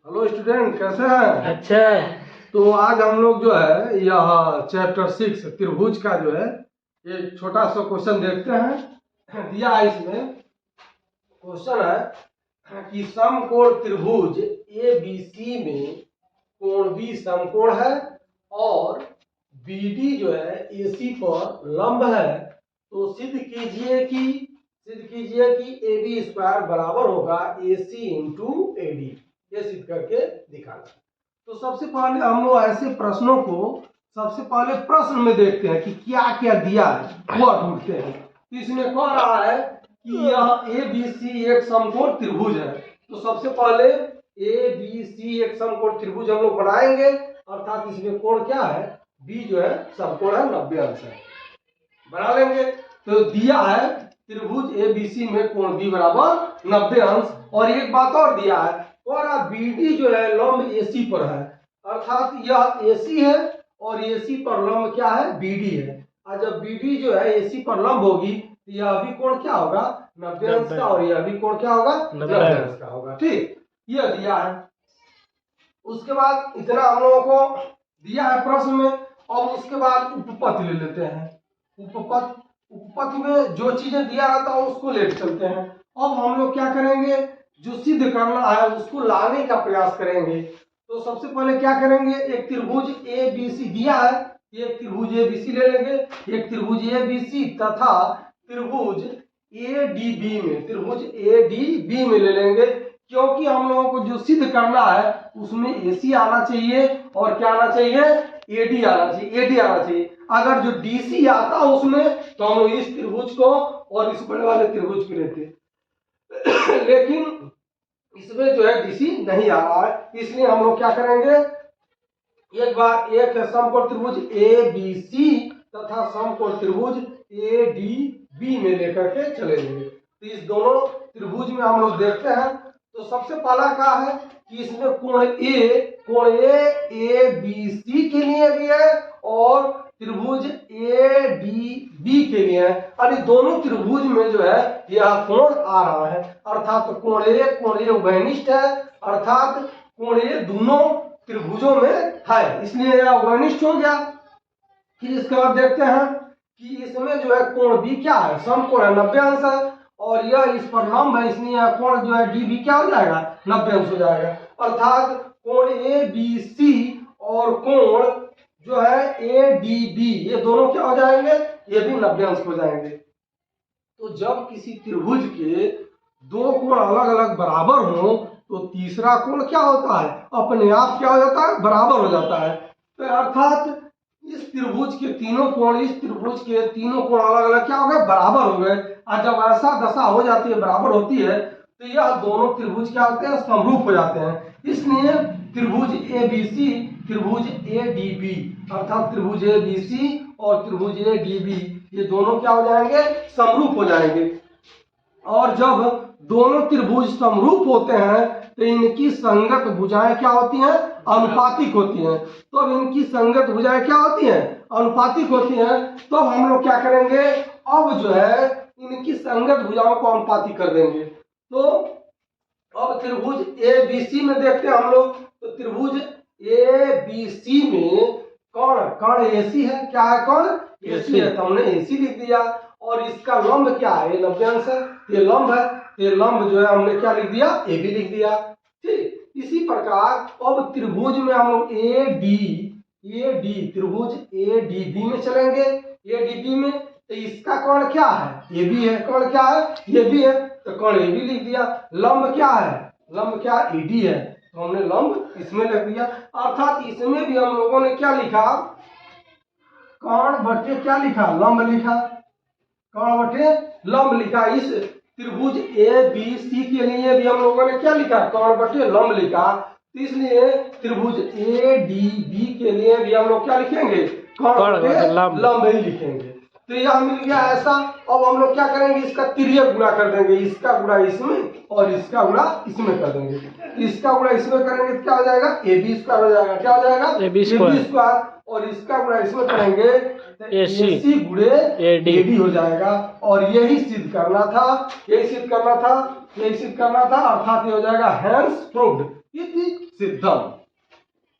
Hello student, कैसे हैं? अच्छा। तो आज हम लोग जो है यह चैप्टर 6 त्रिभुज का जो है एक छोटा सा क्वेश्चन देखते हैं। दिया है इसमें क्वेश्चन है कि समकोण त्रिभुज ए बी सी में कोण बी समकोण है और बी डी जो है ए सी पर लंब है, तो सिद्ध कीजिए कि ए बी स्क्वायर बराबर होगा ए सी इंटू ए डी। ये सिद्ध करके दिखाना। तो सबसे पहले हम लोग ऐसे प्रश्नों को सबसे पहले प्रश्न में देखते हैं कि क्या क्या दिया है वो ढूंढते हैं। तो इसमें कह रहा है कि यह ए बी सी एक समकोण त्रिभुज है। तो सबसे पहले ए बी सी एक समकोण त्रिभुज हम लोग बनाएंगे, अर्थात इसमें कोण क्या है, बी जो है समकोण है, 90 अंश है, बना लेंगे। तो दिया है त्रिभुज ए बी सी में कोण बी बराबर 90 अंश। और एक बात और दिया है, और बी डी जो है लंब ए सी पर है, अर्थात यह ए सी है और ए सी पर लंब क्या है, बी डी है। और जब बी डी जो है ए सी पर लंब होगी तो यह भी कोण क्या होगा, 90 अंश का, और यह भी कोण क्या होगा, 90 अंश का होगा। ठीक, यह दिया है। उसके बाद इतना हम लोगों को दिया है प्रश्न में। अब उसके बाद उपपत्ति ले लेते हैं। उपपत्ति में जो चीजें दिया रहता है उसको ले चलते हैं। अब हम लोग क्या करेंगे, जो सिद्ध करना है उसको लाने का प्रयास करेंगे। तो सबसे पहले क्या करेंगे, एक त्रिभुज ए बी सी दिया है, एक त्रिभुज ए बी सी ले लेंगे। एक त्रिभुज ए बी सी तथा त्रिभुज ए डी बी में ले लेंगे, क्योंकि हम लोगों को जो सिद्ध करना है उसमें एसी आना चाहिए और क्या आना चाहिए, एडी आना चाहिए। अगर जो डीसी आता उसमें तो हम लोग इस त्रिभुज को और इस बड़े वाले त्रिभुज को लेते लेकिन इसमें जो है डीसी नहीं आ रहा है, इसलिए हम लोग क्या करेंगे, एक बार एक समकोण त्रिभुज ए बी सी तथा समकोण त्रिभुज ए डी बी में लेकर के चलेंगे। तो इस दोनों त्रिभुज में हम लोग देखते हैं। तो सबसे पहला क्या है कि इसमें कोण ए बी सी के लिए भी है और त्रिभुज ए डी बी के लिए है। और ये दोनों त्रिभुज में जो है यह कोण आ रहा है, अर्थात कोण ए उभयनिष्ठ है, अर्थात कोण ए दोनों त्रिभुजों में है, इसलिए यह उभयनिष्ठ हो गया। फिर इसके बाद देखते हैं कि इसमें जो है कोण बी क्या है, समकोण है, 90 अंश है, और यह इस पर लंब है, इसलिए यह कोण जो है डी बी क्या हो जाएगा, 90 अंश हो जाएगा। अर्थात कोण ए बी सी और कोण जो है ए डी बी, ये दोनों क्या हो जाएंगे, ये भी 90 अंश हो जाएंगे। तो जब किसी त्रिभुज के दो कोण अलग अलग बराबर हो तो तीसरा कोण क्या होता है, अपने आप क्या हो जाता है, बराबर हो जाता है। तो अर्थात इस त्रिभुज के तीनों कोण, इस त्रिभुज के तीनों कोण अलग अलग क्या हो गए, बराबर हो गए। और जब ऐसा दशा हो जाती है, बराबर होती है, तो यह दोनों त्रिभुज क्या होते हैं, समरूप हो जाते हैं। इसलिए त्रिभुज ए बी सी, त्रिभुज ए डी बी, अर्थात त्रिभुज ए बी सी और त्रिभुज ए डी बी, ये दोनों क्या हो जाएंगे, समरूप हो जाएंगे। और जब दोनों त्रिभुज समरूप होते हैं तो इनकी संगत भुजाएं क्या होती हैं, अनुपातिक होती हैं। तो अब इनकी संगत भुजाएं क्या होती हैं, अनुपातिक होती हैं। तो हम लोग क्या करेंगे, अब जो है इनकी संगत भुजाओं को अनुपातिक कर देंगे। तो अब त्रिभुज ए बी सी में देखते हैं हम लोग। तो त्रिभुज ए बी सी में कौन एसी है, क्या है, कौन एसी है, तो हमने एसी लिख दिया। और इसका लंब क्या है, 90 अंश है, ये लंब है, ये लंब जो है हमने क्या लिख दिया, ए बी लिख दिया। ठीक, इसी प्रकार अब त्रिभुज में हम लोग ए डी त्रिभुज ए डी बी में चलेंगे। ए डी बी में तो इसका कोण क्या है, ए बी है, कोण क्या है, ए बी है, तो कोण ए बी लिख दिया। लंब क्या है, लंब क्या ए डी है, तो हमने लंब इसमें लिख दिया। अर्थात इसमें भी हम लोगों ने क्या लिखा, कोण बटे क्या लिखा, लंब लिखा, कोण बटे लंब लिखा। इस त्रिभुज ए बी सी के लिए भी हम लोगों ने क्या लिखा, कोण बटे लंब लिखा। इसलिए त्रिभुज ए डी बी के लिए भी हम लोग क्या लिखेंगे, कोण बटे लंब ही लिखेंगे। तो यह मिल गया ऐसा। अब हम लोग क्या करेंगे, इसका तिर्यक गुणा कर देंगे, इसका गुणा इसमें और इसका गुणा इसमें कर देंगे। इसका गुणा इसमें करेंगे तो क्या हो जाएगा, ए बी स्क्वायर हो जाएगा, क्या हो जाएगा, ए बी स्क्वायर। और इसका गुणा इसमें करेंगे तो ए सी गुणे ए डी हो जाएगा। और यही सिद्ध करना था, अर्थात ये हो जाएगा हैंस प्रूव्ड, ये सिद्धम।